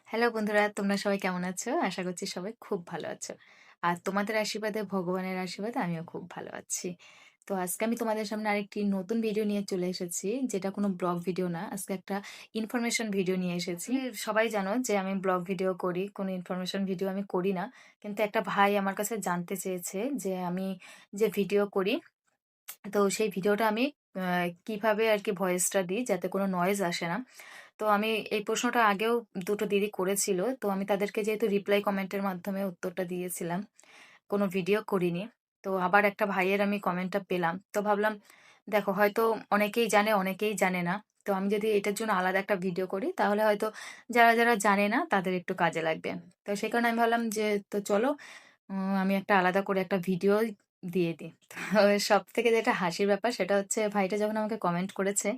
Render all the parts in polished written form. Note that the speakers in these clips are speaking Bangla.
হ্যালো বন্ধুরা, তোমরা সবাই কেমন আছো? আশা করছি সবাই খুব ভালো আছো। আর তোমাদের আশীর্বাদে, ভগবানের আশীর্বাদে আমিও খুব ভালো আছি। তো আজকে আমি তোমাদের সামনে আরেকটি নতুন ভিডিও নিয়ে চলে এসেছি, যেটা কোনো ব্লগ ভিডিও না। আজকে একটা ইনফরমেশন ভিডিও নিয়ে এসেছি। সবাই জানো যে আমি ব্লগ ভিডিও করি, কোনো ইনফরমেশন ভিডিও আমি করি না। কিন্তু একটা ভাই আমার কাছে জানতে চেয়েছে যে আমি যে ভিডিও করি, তো সেই ভিডিওটা আমি কিভাবে আরকি ভয়েসটা দিই যাতে কোনো নয়েজ আসে না। তো আমি এই প্রশ্নটা আগেও দুটো দিদি করেছিল। তো আমি তাদেরকে যেহেতু রিপ্লাই কমেন্টের মাধ্যমে উত্তরটা দিয়েছিলাম। কোনো ভিডিও করিনি। তো আবার একটা ভাইয়ের আমি কমেন্টটা পেলাম। তো ভাবলাম দেখো হয়তো অনেকেই জানে, অনেকেই জানে না। তো আমি যদি এটার জন্য আলাদা একটা ভিডিও করি তাহলে হয়তো যারা জানে না তাদের একটু কাজে লাগবে। তো সেই কারণে আমি ভাবলাম যে তো চলো আমি একটা আলাদা করে একটা ভিডিও দিয়ে দিই। তো সবথেকে যেটা হাসির ব্যাপার সেটা হচ্ছে ভাইটা যখন আমাকে কমেন্ট করেছে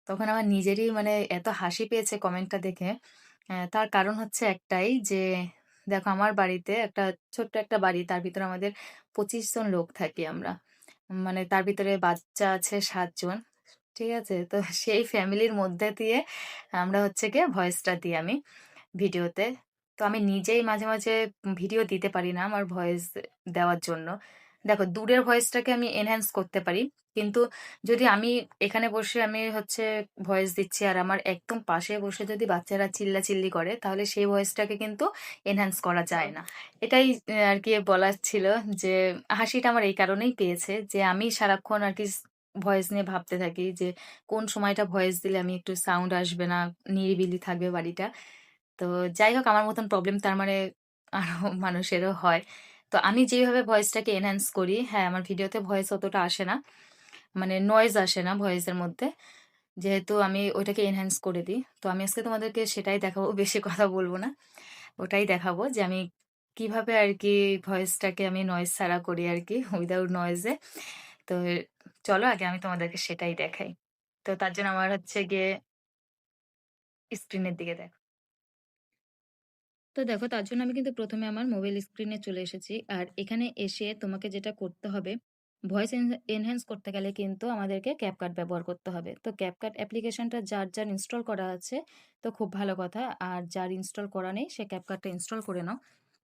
তখন আমার নিজেরই মানে এত হাসি পেয়েছে কমেন্টটা দেখে। তার কারণ হচ্ছে একটাই যে, দেখো আমার বাড়িতে একটা ছোট্ট একটা বাড়ি, তার ভিতরে আমাদের ২৫ জন লোক থাকি আমরা। মানে তার ভিতরে বাচ্চা আছে ৭ জন। ঠিক আছে? তো সেই ফ্যামিলির মধ্যে দিয়ে আমরা হচ্ছে গিয়ে ভয়েসটা দিই আমি ভিডিওতে। তো আমি নিজেই মাঝে মাঝে ভিডিও দিতে পারি না আমার ভয়েস দেওয়ার জন্য। দেখো দূরের ভয়েসটাকে আমি এনহ্যান্স করতে পারি। কিন্তু যদি আমি এখানে বসে আমি হচ্ছে ভয়েস দিচ্ছি আর আমার একদম পাশে বসে যদি বাচ্চারা চিল্লাচিল্লি করে তাহলে সেই ভয়েসটাকে কিন্তু এনহ্যান্স করা যায় না। এটাই আরকি বলার ছিল যে হাসিটা আমার এই কারণেই পেয়েছে যে আমি সারাক্ষণ আরকি ভয়েস নিয়ে ভাবতে থাকি যে কোন সময়টা ভয়েস দিলে আমি একটু সাউন্ড আসবে না, নিরিবিলি থাকবে বাড়িটা। তো যাই হোক আমার মতন প্রবলেম তার মানে আরো মানুষেরও হয়। তো আমি যেভাবে ভয়েসটাকে এনহ্যান্স করি, হ্যাঁ, আমার ভিডিওতে ভয়েস অতটা আসে না। মানে নয়েজ আসে না ভয়েসের মধ্যে। যেহেতু আমি ওইটাকে এনহ্যান্স করে দিই। তো আমি আজকে তোমাদেরকে সেটাই দেখাবো। বেশি কথা বলব না। ওটাই দেখাবো যে আমি কিভাবে আরকি ভয়েসটাকে আমি নয়েজ ছাড়া করি আরকি উইথআউট নয়েজ এ। তো চলো আগে আমি তোমাদেরকে সেটাই দেখাই। তো তার জন্য আমার হচ্ছে গিয়ে স্ক্রিনের দিকে দেখো। তো দেখো তার জন্য আমি কিন্তু প্রথমে আমার মোবাইল স্ক্রিনে চলে এসেছি। আর এখানে এসে তোমাকে যেটা করতে হবে, ভয়েস এনহ্যান্স করতে গেলে কিন্তু আমাদেরকে ক্যাপকাট ব্যবহার করতে হবে। তো ক্যাপকাট অ্যাপ্লিকেশনটা যার ইনস্টল করা আছে তো খুব ভালো কথা। আর যার ইনস্টল করা নেই সে ক্যাপকাটটা ইনস্টল করে নাও।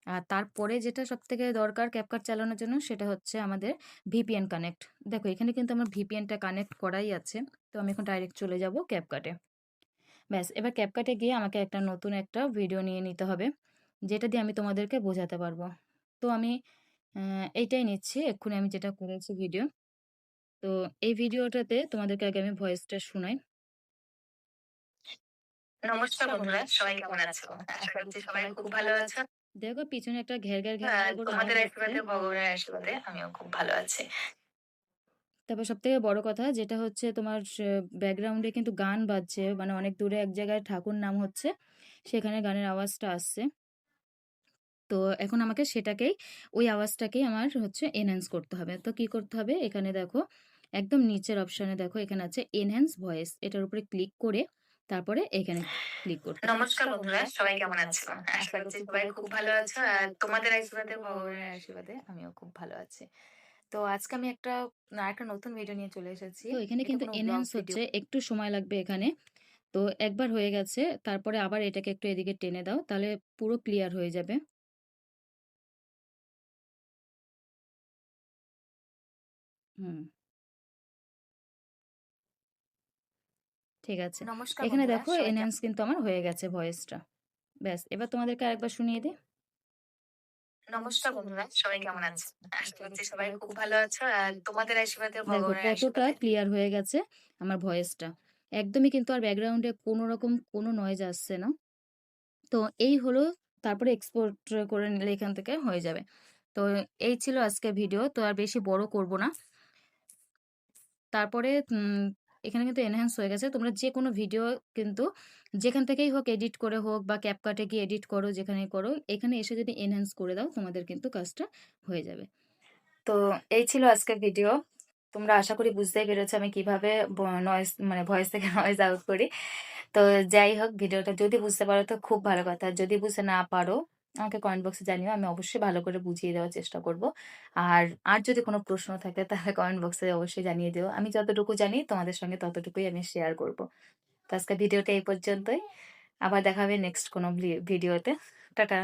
আর তারপরে যেটা সবথেকে দরকার ক্যাপকাট চালানোর জন্য সেটা হচ্ছে আমাদের ভিপিএন কানেক্ট। দেখো এখানে কিন্তু আমার ভিপিএনটা কানেক্ট করাই আছে। তো আমি এখন ডাইরেক্ট চলে যাব ক্যাপকাটে। ব্যাস এবার ক্যাপকাটে গিয়ে আমাকে একটা নতুন একটা ভিডিও নিয়ে নিতে হবে, যেটা দিয়ে আমি তোমাদেরকে বোঝাতে পারবো। তো আমি এইটাই নিচ্ছি, এক্ষুনি আমি যেটা করেছি ভিডিও। তো এই ভিডিওটাতে তোমাদেরকে আগে আমি ভয়েসটা শোনাই। নমস্কার বন্ধুরা, সবাই কেমন আছো? আশা করছি সবাই খুব ভালো আছো। দেখো পিছনে একটা ঘ্যার ঘ্যার ঘ্যার ঘ্যার করে তোমাদের আওয়াজ হচ্ছে। আশীর্বাদে, ভগবানের আশীর্বাদে আমিও খুব ভালো আছি। তারপর সবথেকে বড় কথা যেটা হচ্ছে তোমার ব্যাকগ্রাউন্ডে কিন্তু গান বাজছে, মানে অনেক দূরে এক জায়গায় ঠাকুর নাম হচ্ছে, সেখানে গানের আওয়াজটা আসছে। তো এখন আমাকে সেটাকেই, ওই আওয়াজটাকেই আমার হচ্ছে এনহ্যান্স করতে হবে। তো কি করতে হবে, এখানে দেখো একদম নিচের অপশনে দেখো এখানে আছে এনহ্যান্স ভয়েস, এটার উপরে ক্লিক করে তারপরে এখানে ক্লিক করতে হবে। নমস্কার বন্ধুরা, সবাই কেমন আছো? আশা করছি সবাই খুব ভালো আছো। আর তোমাদের আশীর্বাদে, ভগবানের ভগবানের আশীর্বাদে আমিও খুব ভালো আছি। তো আজকে আমি একটা নতুন ভিডিও নিয়ে চলে এসেছি। তো এখানে এটা কিন্তু কোনো ব্লগ এনহ্যান্স ভিডিও। হচ্ছে, একটু সময় লাগবে এখানে। তো একবার হয়ে গেছে, তারপরে আবার এটাকে একটু এদিকে টেনে দাও, তাহলে পুরো ক্লিয়ার হয়ে যাবে। হুম, ঠিক আছে। নমস্কার এখানে বন্ধুরা, দেখো সবাই এনহ্যান্স কিন্তু আমার হয়ে গেছে ভয়েসটা। ব্যাস এবার তোমাদেরকে আরেকবার শুনিয়ে দিই। নমস্কার বন্ধুরা, সবাই কেমন আছো? আশা করছি সবাই খুব ভালো আছো। আর তোমাদের আশীর্বাদে, দেখো ভগবানের কতটা আশীর্বাদে ক্লিয়ার হয়ে গেছে আমার ভয়েসটা। একদমই কিন্তু আর ব্যাকগ্রাউন্ডে কোনো রকম কোনো নয়েজ আসছে না। তো এই হলো, তারপরে এক্সপোর্ট করে নিলে এখান থেকে হয়ে যাবে। তো এই ছিল আজকের ভিডিও। তো আর বেশি বড় করব না। তারপরে এখানে কিন্তু এনহ্যান্স হয়ে গেছে। তোমরা যেকোনো ভিডিও কিন্তু যেখান থেকেই হোক, এডিট করে হোক বা CapCut এ গিয়ে এডিট করো, যেখানেই করো, এখানে এসে যদি এনহ্যান্স করে দাও তোমাদের কিন্তু কাজটা হয়ে যাবে। তো এই ছিল আজকের ভিডিও। তোমরা আশা করি বুঝতেই পেরেছো আমি কিভাবে নয়েজ মানে ভয়েস থেকে নয়েজ আউট করি। তো যাই হোক ভিডিওটা যদি বুঝতে পারো তো খুব ভালো কথা। যদি বুঝতে না পারো আমাকে কমেন্ট বক্সে জানিও। আমি অবশ্যই ভালো করে বুঝিয়ে দেওয়ার চেষ্টা করব। আর আর যদি কোনো প্রশ্ন থাকে তাহলে কমেন্ট বক্সে অবশ্যই জানিয়ে দিও। আমি যতটুকু জানি তোমাদের সঙ্গে ততটুকুই আমি শেয়ার করব। তো আজকের ভিডিওটা এই পর্যন্তই। আবার দেখা হবে নেক্সট কোনো ভিডিওতে। টাটা।